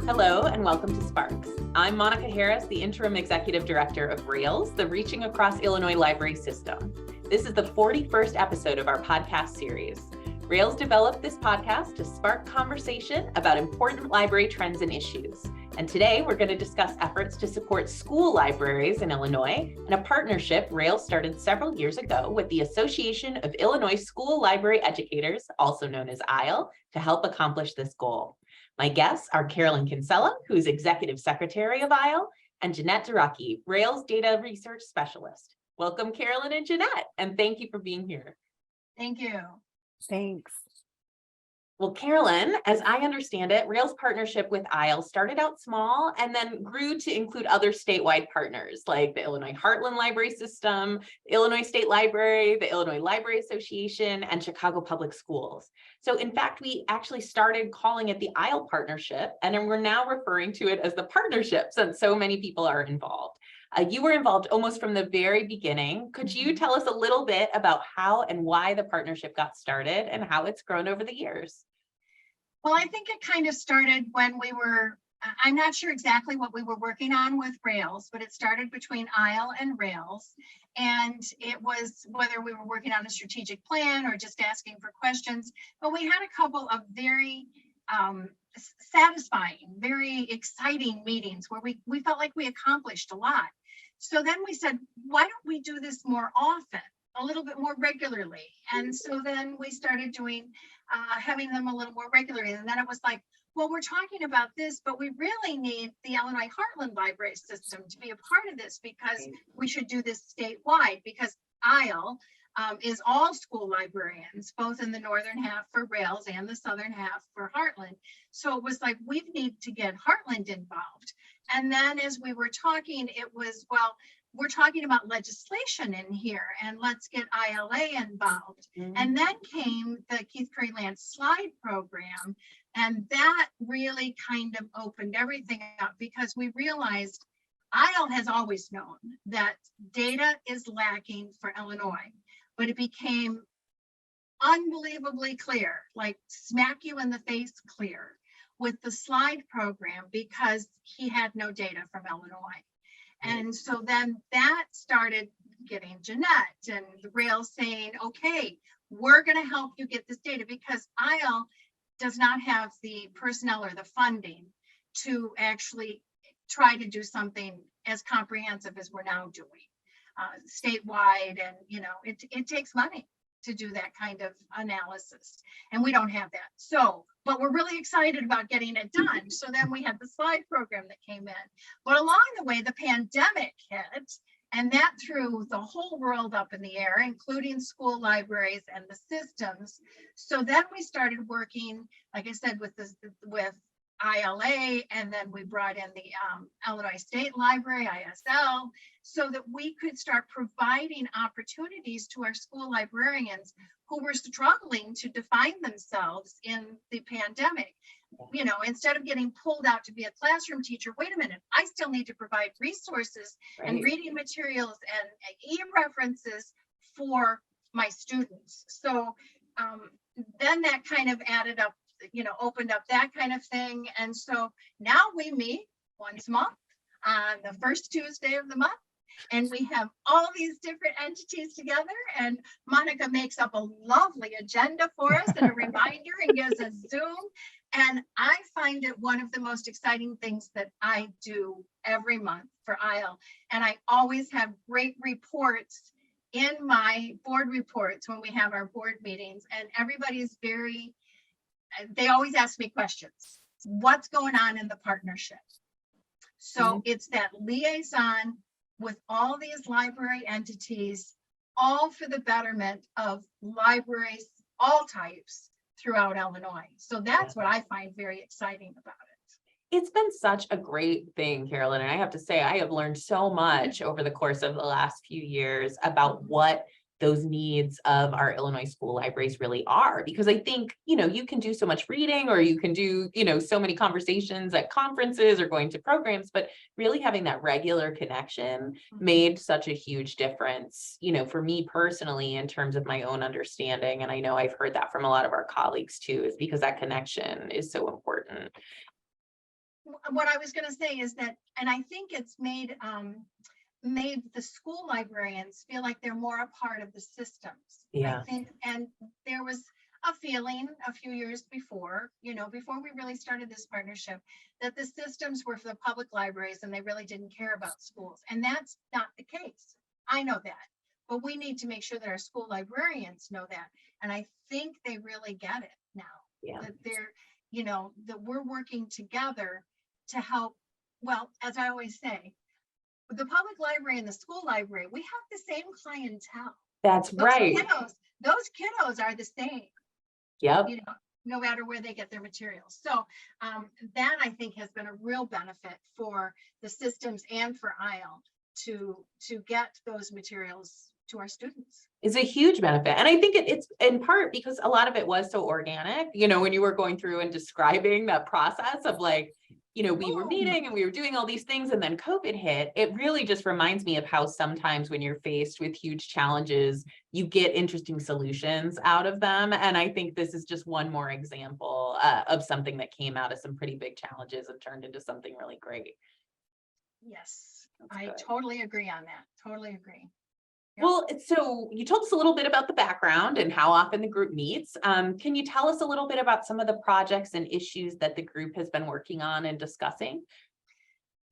Hello and welcome to Sparks. I'm Monica Harris, the Interim Executive Director of RAILS, the Reaching Across Illinois Library System. This is the 41st episode of our podcast series. RAILS developed this podcast to spark conversation about important library trends and issues. And today we're going to discuss efforts to support school libraries in Illinois and a partnership RAILS started several years ago with the Association of Illinois School Library Educators, also known as ISLE, to help accomplish this goal. My guests are Carolyn Kinsella, who's Executive Secretary of ISLE, and Janette Derucki, RAILS Data Research Specialist. Welcome, Carolyn and Janette, and thank you for being here. Thank you. Thanks. Well, Carolyn, as I understand it, RAILS partnership with ISLE started out small and then grew to include other statewide partners like the Illinois Heartland Library System, the Illinois State Library, the Illinois Library Association, and Chicago Public Schools. So in fact, we actually started calling it the ISLE partnership, and then we're now referring to it as the partnership since so many people are involved. You were involved almost from the very beginning. Could you tell us a little bit about how and why the partnership got started and how it's grown over the years? Well, I think it kind of started when we were, I'm not sure exactly what we were working on with RAILS, but it started between ISLE and RAILS. And it was whether we were working on a strategic plan or just asking for questions. But we had a couple of very satisfying, very exciting meetings where we felt like we accomplished a lot. So then we said, why don't we do this more often, a little bit more regularly? And so then we started doing, having them a little more regularly. And then it was like, well, we're talking about this, but we really need the Illinois Heartland Library System to be a part of this because we should do this statewide because ISLE is all school librarians, both in the northern half for RAILS and the southern half for Heartland. So it was like, we need to get Heartland involved. And then as we were talking, it was, well, we're talking about legislation in here and let's get ILA involved. And then came the Keith Curry Land Slide program. And that really kind of opened everything up because we realized ISLE has always known that data is lacking for Illinois, but it became unbelievably clear, like smack you in the face clear with the Slide program because he had no data from Illinois. And so then that started getting Janette and the RAILS saying, okay, we're going to help you get this data because ISLE does not have the personnel or the funding to actually try to do something as comprehensive as we're now doing statewide. And, you know, it takes money to do that kind of analysis. And we don't have that. So, but we're really excited about getting it done. So then we had the Slide program that came in. But along the way, the pandemic hit, and that threw the whole world up in the air, including school libraries and the systems. So then we started working, like I said, with ILA, and then we brought in the Illinois State Library, ISL, so that we could start providing opportunities to our school librarians who were struggling to define themselves in the pandemic. You know, instead of getting pulled out to be a classroom teacher, wait a minute, I still need to provide resources and reading materials and e-references for my students. So then that kind of added up, you know, opened up that kind of thing. And so now we meet once a month on the first Tuesday of the month. And we have all these different entities together, and Monica makes up a lovely agenda for us and a reminder and gives us Zoom. And I find it one of the most exciting things that I do every month for ISLE. And I always have great reports in my board reports when we have our board meetings, and everybody's they always ask me questions. What's going on in the partnership? So it's that liaison with all these library entities, all for the betterment of libraries, all types throughout Illinois. So that's what I find very exciting about it. It's been such a great thing, Carolyn, and I have to say, I have learned so much over the course of the last few years about what those needs of our Illinois school libraries really are, because I think, you know, you can do so much reading or you can do, you know, so many conversations at conferences or going to programs, but really having that regular connection made such a huge difference, you know, for me personally, in terms of my own understanding. And I know I've heard that from a lot of our colleagues too, is because that connection is so important. what I was going to say is that, and I think it's made the school librarians feel like they're more a part of the systems. Yeah. I think, and there was a feeling a few years before, before we really started this partnership, that the systems were for the public libraries and they really didn't care about schools. And that's not the case. I know that, but we need to make sure that our school librarians know that. And I think they really get it now. Yeah. That they're, that we're working together to help. Well, as I always say, the public library and the school library, we have the same clientele. That's right. Those kiddos are the same. Yep. No matter where they get their materials. So that I think has been a real benefit for the systems and for ISLE to get those materials to our students. Is a huge benefit. And I think it's in part because a lot of it was so organic, when you were going through and describing that process of like, we were meeting and we were doing all these things and then COVID hit. It really just reminds me of how sometimes when you're faced with huge challenges, you get interesting solutions out of them. And I think this is just one more example of something that came out of some pretty big challenges and turned into something really great. Yes, I totally agree on that. Totally agree. Yep. Well, so you told us a little bit about the background and how often the group meets. Can you tell us a little bit about some of the projects and issues that the group has been working on and discussing?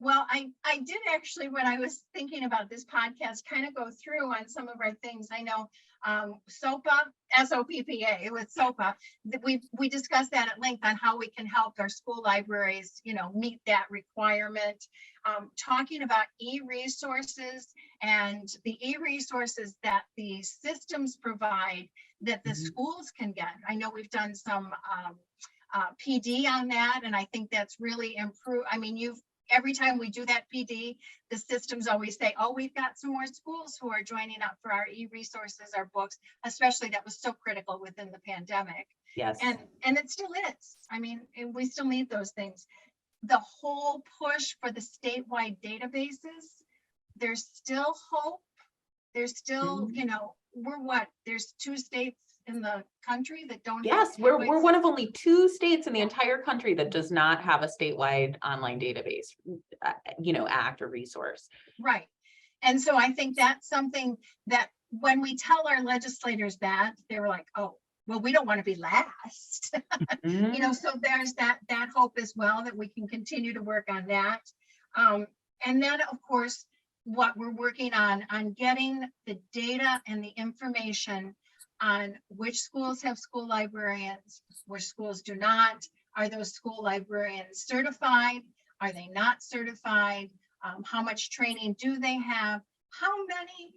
Well, I did actually, when I was thinking about this podcast, kind of go through on some of our things. I know SOPPA, SOPPA, with SOPPA, we discussed that at length on how we can help our school libraries, meet that requirement. Talking about e-resources and the e-resources that the systems provide that the schools can get. I know we've done some PD on that, and I think that's really improved. I mean, every time we do that PD, the systems always say, oh, we've got some more schools who are joining up for our e-resources, our books, especially that was so critical within the pandemic. Yes. And it still is. I mean, we still need those things. The whole push for the statewide databases, there's still hope. There's still, there's 2 states in the country that don't. Yes, we're one of only 2 states in the entire country that does not have a statewide online database, act or resource. Right. And so I think that's something that when we tell our legislators that, they were like, oh, well, we don't want to be last. So there's that hope as well that we can continue to work on that. And then, of course, what we're working on getting the data and the information on which schools have school librarians, which schools do not. Are those school librarians certified? Are they not certified? How much training do they have? How many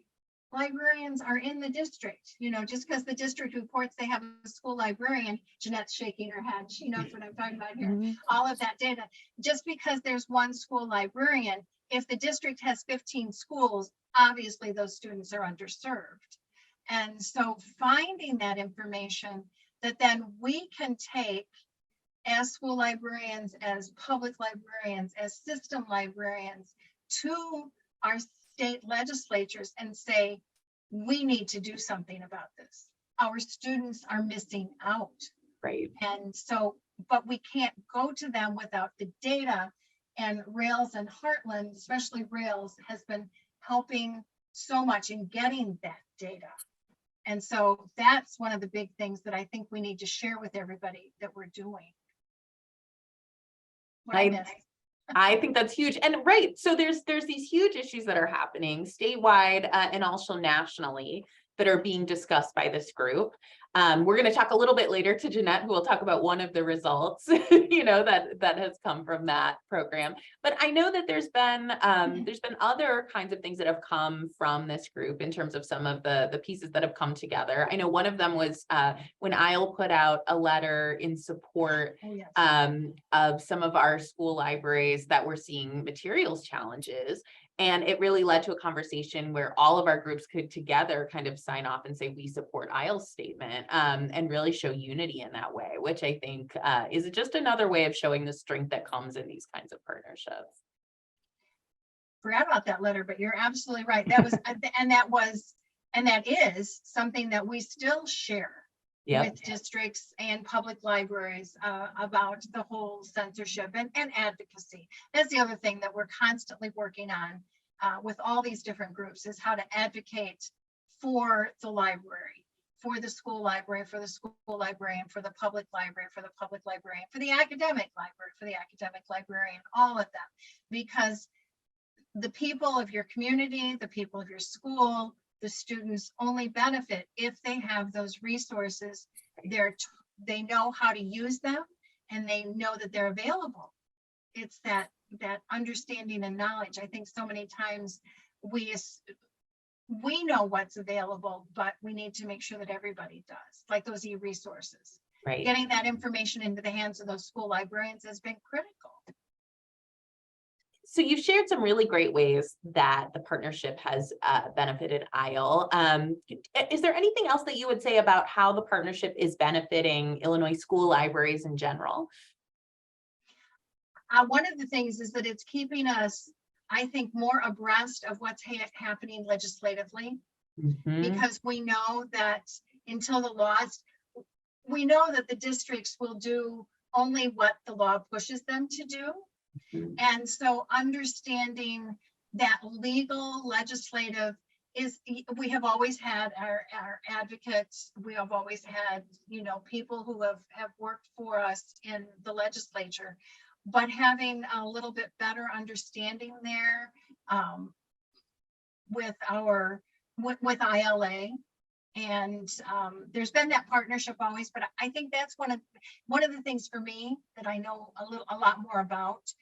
librarians are in the district? Just because the district reports they have a school librarian, Janette's shaking her head. She knows what I'm talking about here. All of that data. Just because there's one school librarian, if the district has 15 schools, obviously those students are underserved. And so finding that information that then we can take as school librarians, as public librarians, as system librarians to our state legislatures and say, we need to do something about this. Our students are missing out. Right. And so, but we can't go to them without the data. And Rails and Heartland, especially Rails, has been helping so much in getting that data. And so that's one of the big things that I think we need to share with everybody that we're doing. I think that's huge. And right, so there's these huge issues that are happening statewide and also nationally that are being discussed by this group. We're going to talk a little bit later to Janette, who will talk about one of the results, that has come from that program. But I know that there's been other kinds of things that have come from this group in terms of some of the pieces that have come together. I know one of them was when ISLE put out a letter in support of some of our school libraries that were seeing materials challenges. And it really led to a conversation where all of our groups could together kind of sign off and say, we support ISLE's statement, and really show unity in that way, which I think is just another way of showing the strength that comes in these kinds of partnerships. Forgot about that letter, but you're absolutely right. That was, and that is something that we still share with districts and public libraries about the whole censorship and advocacy. That's the other thing that we're constantly working on with all these different groups, is how to advocate for the library, for the school library, for the school librarian, for the public library, for the public librarian, for the academic library, for the academic librarian, all of them. Because the people of your community, the people of your school, the students only benefit if they have those resources. They know how to use them, and they know that they're available. It's that understanding and knowledge. I think so many times we know what's available, but we need to make sure that everybody does, like those e-resources. Right. Getting that information into the hands of those school librarians has been critical. So you've shared some really great ways that the partnership has benefited ISLE. Is there anything else that you would say about how the partnership is benefiting Illinois school libraries in general? One of the things is that it's keeping us, I think, more abreast of what's happening legislatively, because we know that until the laws, we know that the districts will do only what the law pushes them to do. And so understanding that legal legislative is, we have always had our advocates, we have always had, people who have worked for us in the legislature, but having a little bit better understanding there with ILA. And there's been that partnership always, but I think that's one of the things for me that I know a lot more about,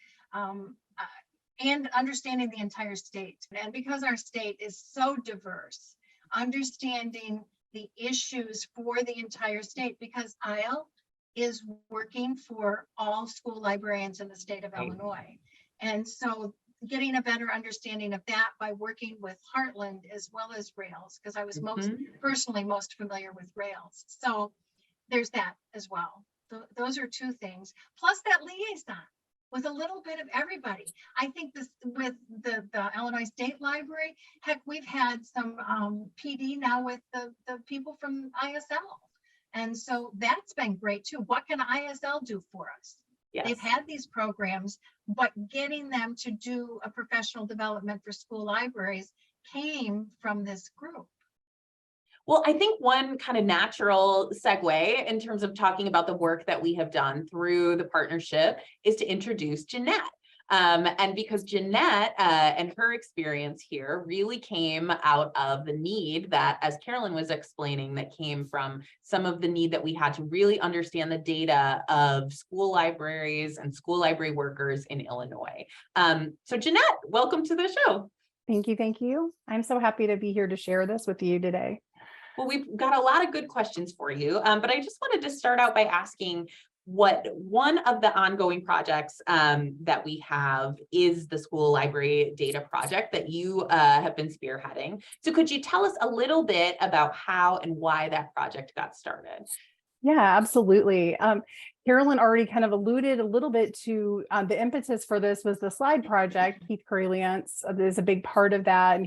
and understanding the entire state. And because our state is so diverse, understanding the issues for the entire state, because ISLE is working for all school librarians in the state of Illinois. And so getting a better understanding of that by working with Heartland as well as Rails, because I was personally most familiar with Rails. So there's that as well. Those are two things, plus that liaison with a little bit of everybody. I think this with the Illinois State Library, heck, we've had some PD now with the people from ISL. And so that's been great too. What can ISL do for us? Yes. They've had these programs, but getting them to do a professional development for school libraries came from this group. Well, I think one kind of natural segue in terms of talking about the work that we have done through the partnership is to introduce Janette. And because Janette and her experience here really came out of the need that, as Carolyn was explaining, that came from some of the need that we had to really understand the data of school libraries and school library workers in Illinois. So Janette, welcome to the show. Thank you. Thank you. I'm so happy to be here to share this with you today. Well, we've got a lot of good questions for you, but I just wanted to start out by asking what one of the ongoing projects that we have is the school library data project that you have been spearheading. So could you tell us a little bit about how and why that project got started? Yeah, absolutely. Carolyn already kind of alluded a little bit to the impetus for this was the slide project. Keith Curry-Lance is a big part of that.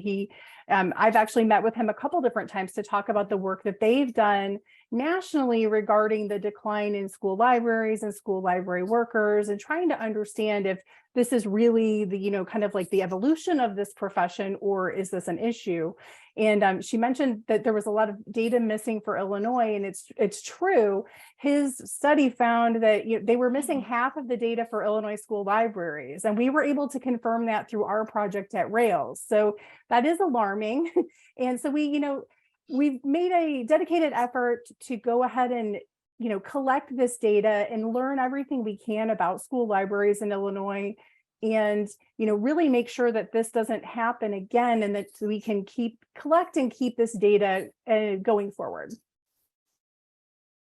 And I've actually met with him a couple different times to talk about the work that they've done nationally regarding the decline in school libraries and school library workers, and trying to understand if this is really the, kind of like the evolution of this profession, or is this an issue? And she mentioned that there was a lot of data missing for Illinois, and it's true. His study found that they were missing half of the data for Illinois school libraries, and we were able to confirm that through our project at Rails. So that is alarming. And so we've made a dedicated effort to go ahead and collect this data and learn everything we can about school libraries in Illinois, and really make sure that this doesn't happen again, and that we can collect and keep this data going forward.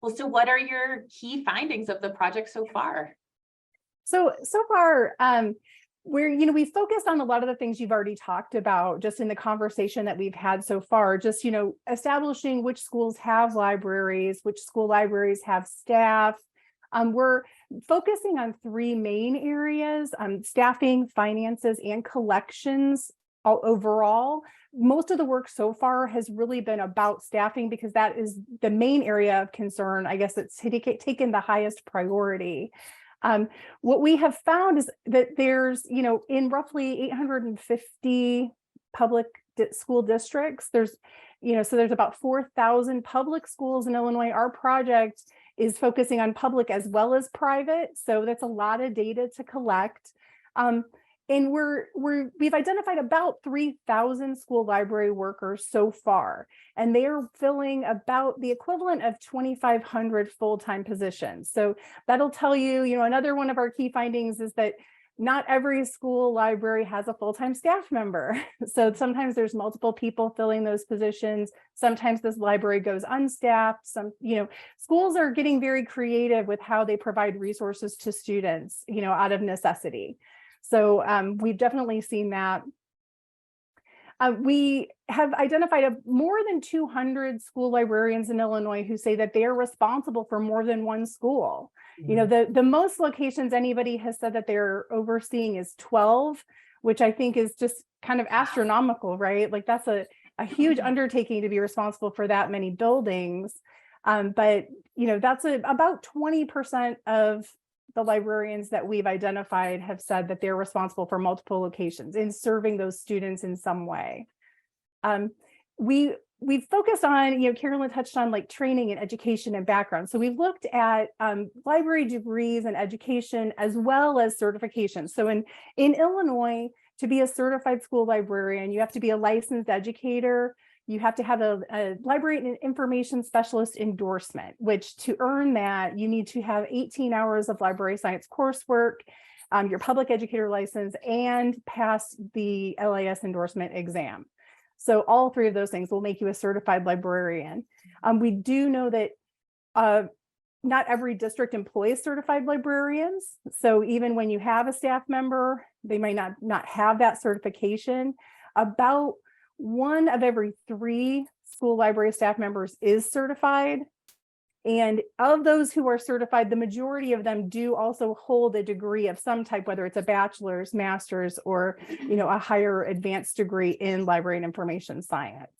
Well, so what are your key findings of the project so far? So far, we've focused on a lot of the things you've already talked about just in the conversation that we've had so far, just, establishing which schools have libraries, which school libraries have staff. We're focusing on three main areas: staffing, finances, and collections overall. most of the work so far has really been about staffing, because that is the main area of concern. I guess it's taken the highest priority. What we have found is that there's, in roughly 850 public school districts, there's about 4,000 public schools in Illinois. Our project is focusing on public as well as private. So that's a lot of data to collect. And we've identified about 3,000 school library workers so far, and they are filling about the equivalent of 2,500 full-time positions. So that'll tell you, another one of our key findings is that not every school library has a full-time staff member. So sometimes there's multiple people filling those positions. Sometimes this library goes unstaffed. Schools are getting very creative with how they provide resources to students, out of necessity. So we've definitely seen that. We have identified more than 200 school librarians in Illinois who say that they are responsible for more than one school. Mm-hmm. The most locations anybody has said that they're overseeing is 12, which I think is just kind of astronomical, right? Like that's a huge undertaking to be responsible for that many buildings. But that's about 20% of the librarians that we've identified have said that they're responsible for multiple locations in serving those students in some way. We've focused on, Carolyn touched on like training and education and background. So we've looked at library degrees and education as well as certification. So in Illinois, to be a certified school librarian, you have to be a licensed educator. You have to have a library and information specialist endorsement, which to earn that, you need to have 18 hours of library science coursework, your public educator license, and pass the LIS endorsement exam. So all three of those things will make you a certified librarian. We do know that not every district employs certified librarians. So even when you have a staff member, they might not have that certification. About 1 of every 3 school library staff members is certified. And of those who are certified, the majority of them do also hold a degree of some type, whether it's a bachelor's, master's, or a higher advanced degree in library and information science.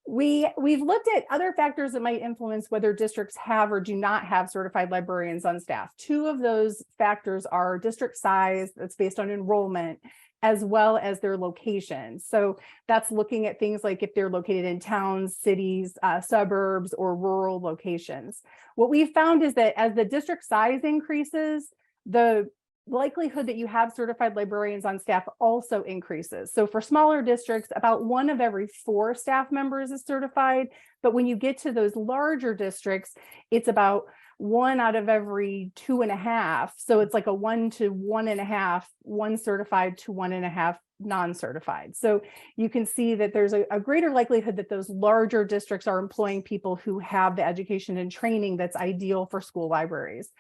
We've looked at other factors that might influence whether districts have or do not have certified librarians on staff. 2 of those factors are district size, that's based on enrollment, as well as their location. So that's looking at things like if they're located in towns, cities, suburbs, or rural locations. What we found is that as the district size increases, the likelihood that you have certified librarians on staff also increases. So for smaller districts, about 1 of every 4 staff members is certified. But when you get to those larger districts, it's about 1 out of every 2.5. So it's like a 1 to 1.5, 1 certified to 1.5 non-certified. So you can see that there's a greater likelihood that those larger districts are employing people who have the education and training that's ideal for school libraries.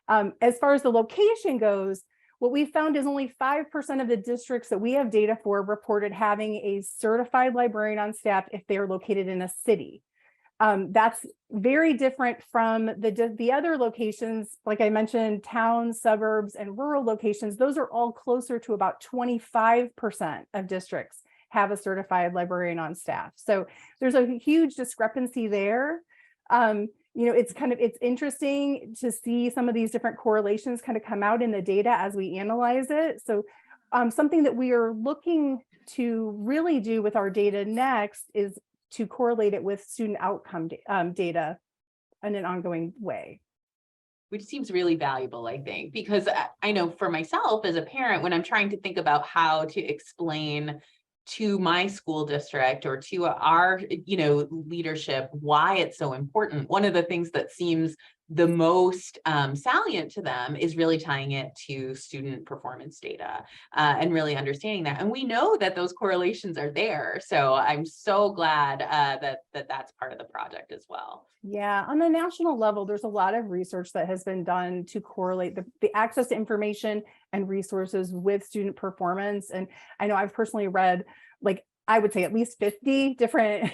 As far as the location goes, what we found is only 5% of the districts that we have data for reported having a certified librarian on staff if they are located in a city. That's very different from the other locations, like I mentioned, towns, suburbs, and rural locations. Those are all closer to about 25% of districts have a certified librarian on staff. So there's a huge discrepancy there. It's interesting to see some of these different correlations kind of come out in the data as we analyze it. So something that we are looking to really do with our data next is to correlate it with student outcome data in an ongoing way. Which seems really valuable, I think, because I know for myself as a parent, when I'm trying to think about how to explain to my school district or to our, leadership, why it's so important, one of the things that seems the most salient to them is really tying it to student performance data and really understanding that. And we know that those correlations are there. So I'm so glad that's part of the project as well. Yeah, on the national level, there's a lot of research that has been done to correlate the access to information and resources with student performance. And I know I've personally read, like, I would say at least 50 different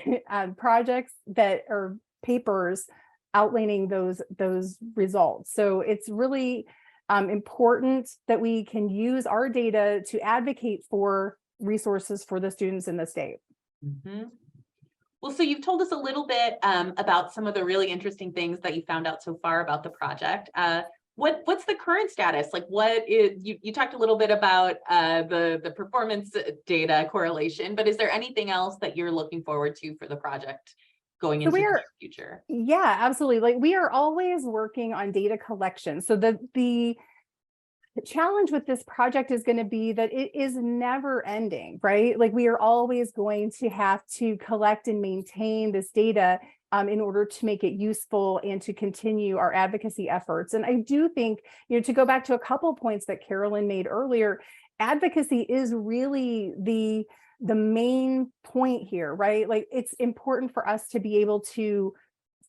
projects that are papers outlining those results. So it's really important that we can use our data to advocate for resources for the students in the state. Mhm. Well, so you've told us a little bit about some of the really interesting things that you found out so far about the project. What's the current status? Like, what is you talked a little bit about the performance data correlation, but is there anything else that you're looking forward to for the project going So into we the are, future? yeah, absolutely. Like we are always working on data collection. So the challenge with this project is going to be that it is never ending, right? Like we are always going to have to collect and maintain this data in order to make it useful and to continue our advocacy efforts. And I do think, to go back to a couple points that Carolyn made earlier, advocacy is really the main point here, right? Like it's important for us to be able to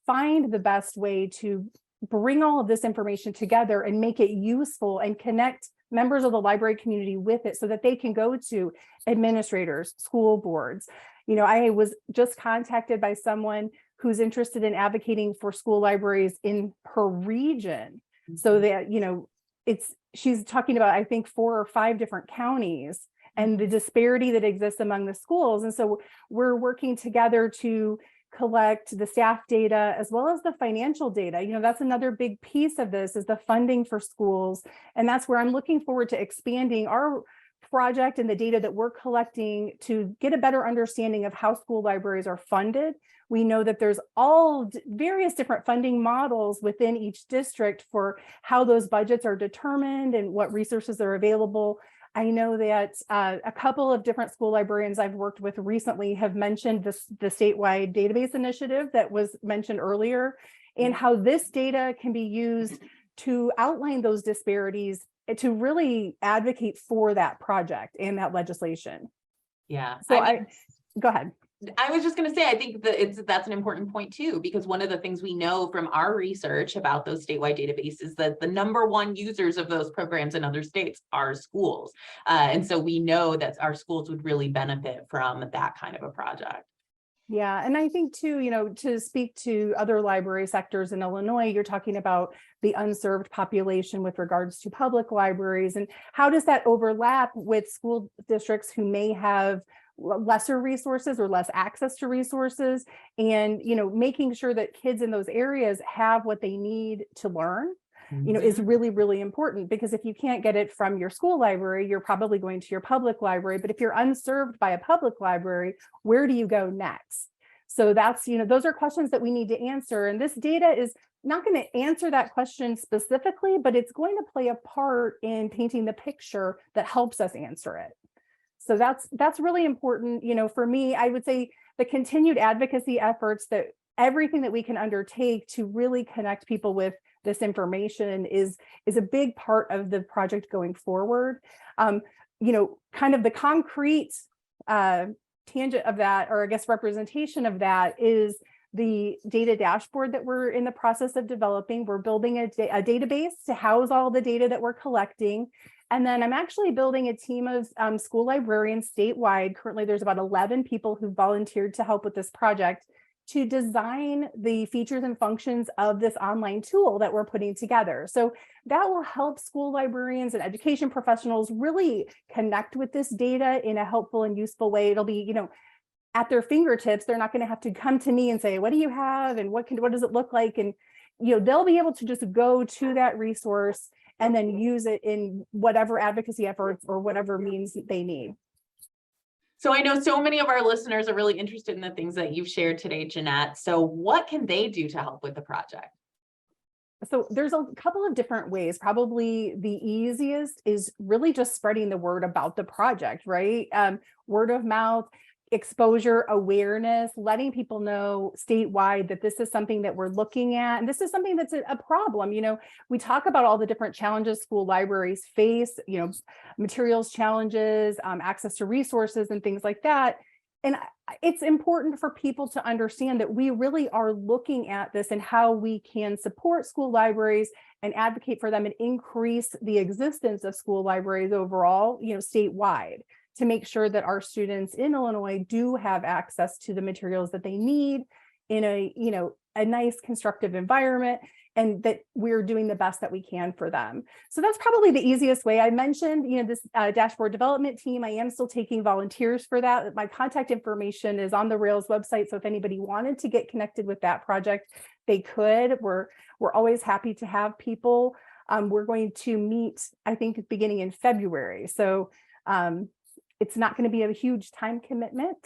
find the best way to bring all of this information together and make it useful and connect members of the library community with it so that they can go to administrators, school boards. I was just contacted by someone who's interested in advocating for school libraries in her region. So that, she's talking about, I think, 4 or 5 different counties and the disparity that exists among the schools. And so we're working together to collect the staff data as well as the financial data. That's another big piece of this is the funding for schools. And that's where I'm looking forward to expanding our project and the data that we're collecting to get a better understanding of how school libraries are funded. We know that there's all various different funding models within each district for how those budgets are determined and what resources are available. I know that a couple of different school librarians I've worked with recently have mentioned the statewide database initiative that was mentioned earlier, and how this data can be used to outline those disparities to really advocate for that project and that legislation. Yeah. So go ahead. I was just going to say, I think that that's an important point too, because one of the things we know from our research about those statewide databases that the #1 users of those programs in other states are schools. And so we know that our schools would really benefit from that kind of a project. Yeah, and I think too, to speak to other library sectors in Illinois, you're talking about the unserved population with regards to public libraries, and how does that overlap with school districts who may have lesser resources or less access to resources, and making sure that kids in those areas have what they need to learn is really, really important, because if you can't get it from your school library, you're probably going to your public library. But if you're unserved by a public library, where do you go next? So that's, those are questions that we need to answer. And this data is not going to answer that question specifically, but it's going to play a part in painting the picture that helps us answer it. So that's really important. For me, I would say the continued advocacy efforts, that everything that we can undertake to really connect people with this information is a big part of the project going forward. Kind of the concrete tangent of that, or I guess representation of that, is the data dashboard that we're in the process of developing. We're building a database to house all the data that we're collecting. And then I'm actually building a team of school librarians statewide. Currently, there's about 11 people who volunteered to help with this project to design the features and functions of this online tool that we're putting together. So that will help school librarians and education professionals really connect with this data in a helpful and useful way. It'll be, at their fingertips. They're not going to have to come to me and say, what do you have? And what does it look like? And, they'll be able to just go to that resource and then use it in whatever advocacy efforts or whatever means they need. So I know so many of our listeners are really interested in the things that you've shared today, Janette. So what can they do to help with the project? So there's a couple of different ways. Probably the easiest is really just spreading the word about the project, right? Word of mouth, exposure, awareness, letting people know statewide that this is something that we're looking at. And this is something that's a problem. We talk about all the different challenges school libraries face, materials challenges, access to resources and things like that. And it's important for people to understand that we really are looking at this and how we can support school libraries and advocate for them and increase the existence of school libraries overall, statewide, to make sure that our students in Illinois do have access to the materials that they need in a, a nice constructive environment, and that we're doing the best that we can for them. So that's probably the easiest way. I mentioned, this dashboard development team. I am still taking volunteers for that. My contact information is on the Rails website. So if anybody wanted to get connected with that project, they could. We're always happy to have people. We're going to meet, I think, beginning in February. So it's not going to be a huge time commitment.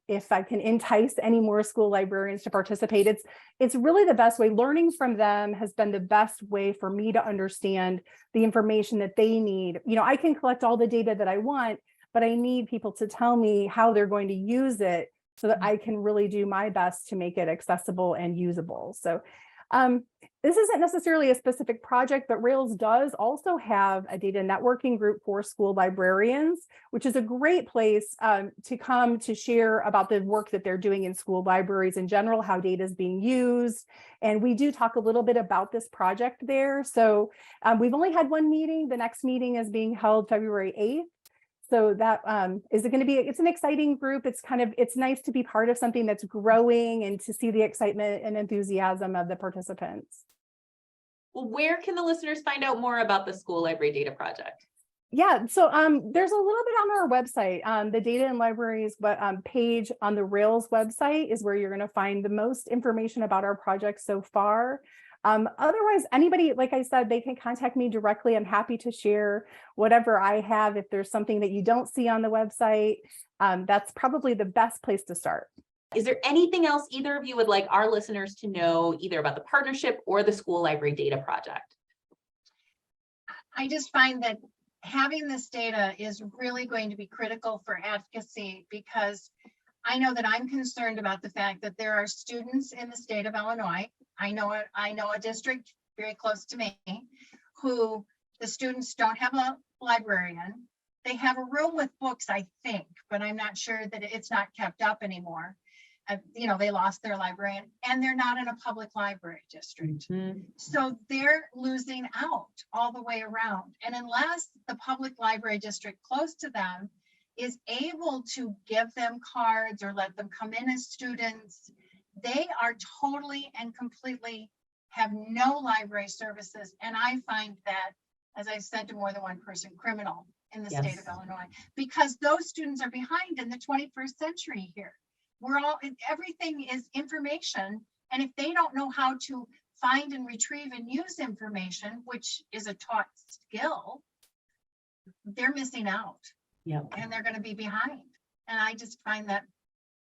If I can entice any more school librarians to participate, it's really the best way. Learning from them has been the best way for me to understand the information that they need. I can collect all the data that I want, but I need people to tell me how they're going to use it so that I can really do my best to make it accessible and usable. So this isn't necessarily a specific project, but Rails does also have a data networking group for school librarians, which is a great place to come to share about the work that they're doing in school libraries in general, how data is being used. And we do talk a little bit about this project there. So we've only had one meeting. The next meeting is being held February 8th. So that is going to be, it's an exciting group. It's nice to be part of something that's growing and to see the excitement and enthusiasm of the participants. Well, where can the listeners find out more about the School Library Data Project? Yeah, so there's a little bit on our website. The Data and Libraries page on the Rails website is where you're going to find the most information about our project so far. Otherwise, anybody, like I said, they can contact me directly. I'm happy to share whatever I have. If there's something that you don't see on the website, that's probably the best place to start. Is there anything else either of you would like our listeners to know, either about the partnership or the School Library Data Project? I just find that having this data is really going to be critical for advocacy, because I know that I'm concerned about the fact that there are students in the state of Illinois. I know a district very close to me who the students don't have a librarian. They have a room with books, I think, but I'm not sure that it's not kept up anymore. They lost their librarian, and they're not in a public library district. Mm-hmm. So they're losing out all the way around. And unless the public library district close to them is able to give them cards or let them come in as students, they are totally and completely have no library services. And I find that, as I've said to more than one person, criminal in the state of Illinois, because those students are behind in the 21st century here. Everything is information. And if they don't know how to find and retrieve and use information, which is a taught skill, they're missing out. Yep. And they're going to be behind. And I just find that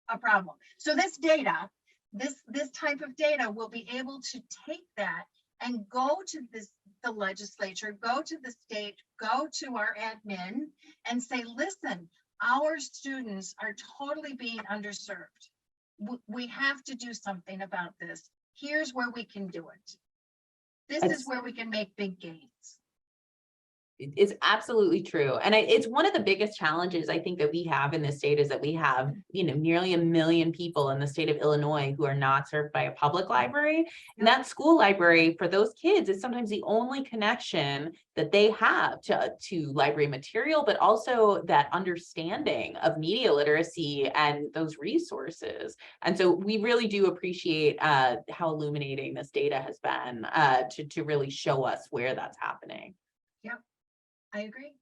a problem. So this data, this type of data will be able to take that and go to the legislature, go to the state, go to our admin and say, listen, our students are totally being underserved. We have to do something about this. Here's where we can do it. This is where we can make big gains. It's absolutely true. And it's one of the biggest challenges I think that we have in this state is that we have, nearly 1 million people in the state of Illinois who are not served by a public library. And that school library for those kids is sometimes the only connection that they have to library material, but also that understanding of media literacy and those resources. And so we really do appreciate how illuminating this data has been to really show us where that's happening. Yep. I agree.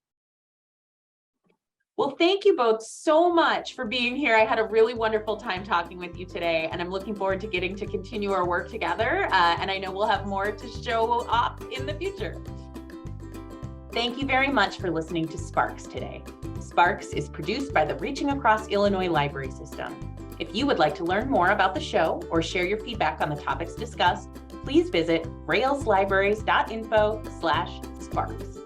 Well, thank you both so much for being here. I had a really wonderful time talking with you today, and I'm looking forward to getting to continue our work together. And I know we'll have more to show up in the future. Thank you very much for listening to Sparks today. Sparks is produced by the Reaching Across Illinois Library System. If you would like to learn more about the show or share your feedback on the topics discussed, please visit railslibraries.info/sparks.